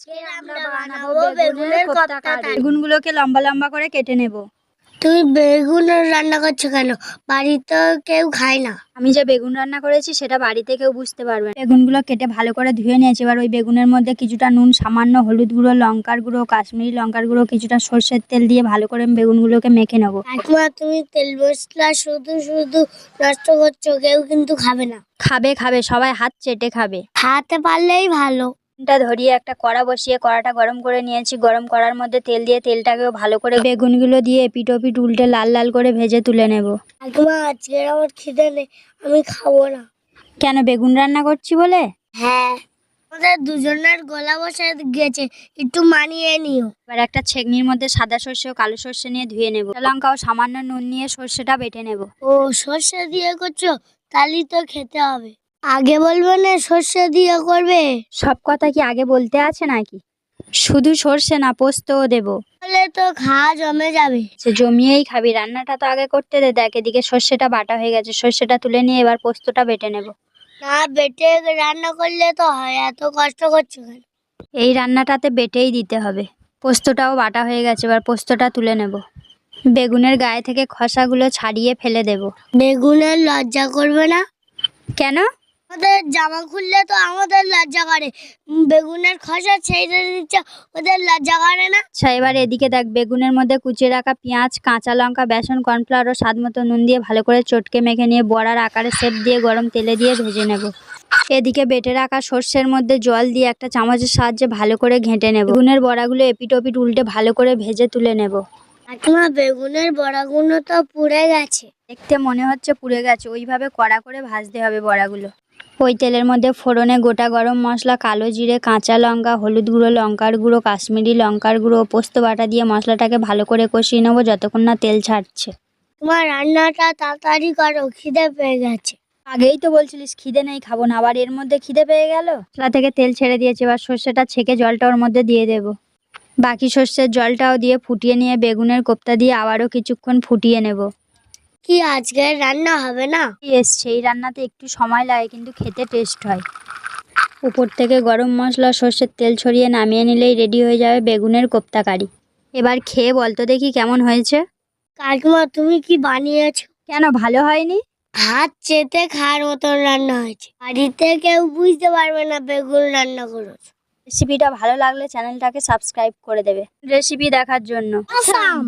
আজকে আমরা বানাবো বেগুনের কোপ্তা কারি। বেগুনগুলোকে লম্বা লম্বা করে কেটে নেব। তুমি বেগুন রান্না করছো কেন? বাড়িতে কেউ খায় না। আমি যে বেগুন রান্না করেছি সেটা বাড়িতে কেউ বুঝতে পারবে না। বেগুনগুলো কেটে ভালো করে ধুয়ে নিয়েছি। এবার ওই বেগুনের মধ্যে কিছুটা নুন, সামান্য হলুদ গুঁড়ো, লঙ্কার গুঁড়ো, কাশ্মীরি লঙ্কার গুঁড়ো, কিছুটা সর্ষের তেল দিয়ে ভালো করে বেগুনগুলোকে মেখে নেবো। কাকিমা, তুমি তেল মশলা শুধু শুধু নষ্ট করছো, কেউ কিন্তু খাবে না। খাবে খাবে, সবাই হাত চেটে খাবে। খাওয়াতে পারলেই ভালো। ধরিয়ে একটা কড়া বসিয়ে কড়াটা গরম করে নিয়েছি। গরম কড়ার মধ্যে তেল দিয়ে তেলটাকেও ভালো করে বেগুনগুলো দিয়ে এপিট ওপিট উল্টে লাল লাল করে ভেজে তুলে নেব। কাকিমা, আজকে আমার খিদে নেই, আমি খাবো না। কেন, বেগুন রান্না করছি বলে? হ্যাঁ, আমাদের দুজনের গলা বসে গেছে, একটু মানিয়ে নিও। এবার একটা ছেকনির মধ্যে সাদা সর্ষে ও কালো সর্ষে নিয়ে ধুয়ে নেব। লঙ্কা ও সামান্য নুন নিয়ে সর্ষেটা বেটে নেব। ও, সর্ষে দিয়ে করছো? তাহলে তো খেতে হবে। আগে বলবে না সর্ষে দিয়ে করবে? সব কথা কি আগে বলতে আছে নাকি? শুধু সর্ষে না, পোস্তও দেবো। তাহলে তো খাওয়া জমে যাবে। সে জমিয়েই খাবি, রান্নাটা তো আগে করতে দে। দেখ, এদিকে সর্ষেটা বাটা হয়ে গেছে। সর্ষেটা তুলে নিয়ে এবার পোস্তটা বেটে নেব। না, বেটে রান্না করলে তো হয়, এত কষ্ট করছো কেন? এই রান্নাটাতে বেটেই দিতে হবে। পোস্তটাও বাটা হয়ে গেছে, এবার পোস্তটা তুলে নেব। বেগুনের গায়ে থেকে খোসাগুলো ছাড়িয়ে ফেলে দেব। বেগুনের লজ্জা করবে না? কেন? আমাদের জামা খুললে তো আমাদের লজ্জা করে, বেগুনের খোসা ছেড়ে দিচ্ছে, ওদের লজ্জা করে না? আচ্ছা, এবার এদিকে দেখ, বেগুনের মধ্যে কুচিয়ে রাখা পেঁয়াজ, কাঁচা লঙ্কা, বেসন, কর্নফ্লাওয়ার ও স্বাদ মতো নুন দিয়ে ভালো করে চটকে মেখে নিয়ে বড়ার আকারে শেপ দিয়ে গরম তেলে দিয়ে ভেজে নেব। এদিকে বেটে রাখা সর্ষের মধ্যে জল দিয়ে একটা চামচের সাহায্যে ভালো করে ঘেঁটে নেব। বেগুনের বড়াগুলো এপিট ওপিট উল্টে ভালো করে ভেজে তুলে নেব। কাকিমা, বেগুনের বড়াগুলো তো পুড়ে গেছে। দেখতে মনে হচ্ছে পুড়ে গেছে, ওইভাবে কড়া করে ভাজতে হবে বড়াগুলো। ওই তেলের মধ্যে ফোড়নে গোটা গরম মশলা, কালো জিরে, কাঁচা লঙ্কা, হলুদ গুঁড়ো, লঙ্কার গুঁড়ো, কাশ্মীরি লঙ্কার গুঁড়ো ও পোস্ত বাটা দিয়ে মশলাটাকে ভালো করে কষিয়ে নেবো যতক্ষণ না তেল ছাড়ছে। তোমার রান্নাটা তাড়াতাড়ি করো, খিদে পেয়ে গেছে। আগেই তো বলছিলিস খিদে নেই, খাবো না, আবার এর মধ্যে খিদে পেয়ে গেল। মশলা থেকে তেল ছেড়ে দিয়েছে, এবার সর্ষেটা ছেঁকে জলটা ওর মধ্যে দিয়ে দেব। বাকি সর্ষের জলটাও দিয়ে ফুটিয়ে নিয়ে বেগুনের কোপ্তা দিয়ে আবারও কিছুক্ষণ ফুটিয়ে নেব। কি আজকে রান্না হবে না? এসছে, এই রান্নাতে একটু সময় লাগে কিন্তু খেতে টেস্ট হয়। উপর থেকে গরম মশলা, সর্ষের তেল ছড়িয়ে নামিয়ে নিলেই রেডি হয়ে যাবে বেগুনের কোপ্তা কারি। এবার খেয়ে বলতো দেখি কেমন হয়েছে। কাকিমা, তুমি কি বানিয়েছো? কেন, ভালো হয়নি? হাত চেটে খাওয়ার মতন রান্না হয়েছে। বাড়িতে কেউ বুঝতে পারবে না বেগুন রান্না করেছো। রেসিপিটা ভালো লাগলে চ্যানেলটাকে সাবস্ক্রাইব করে দেবে রেসিপি দেখার জন্য। আসাম।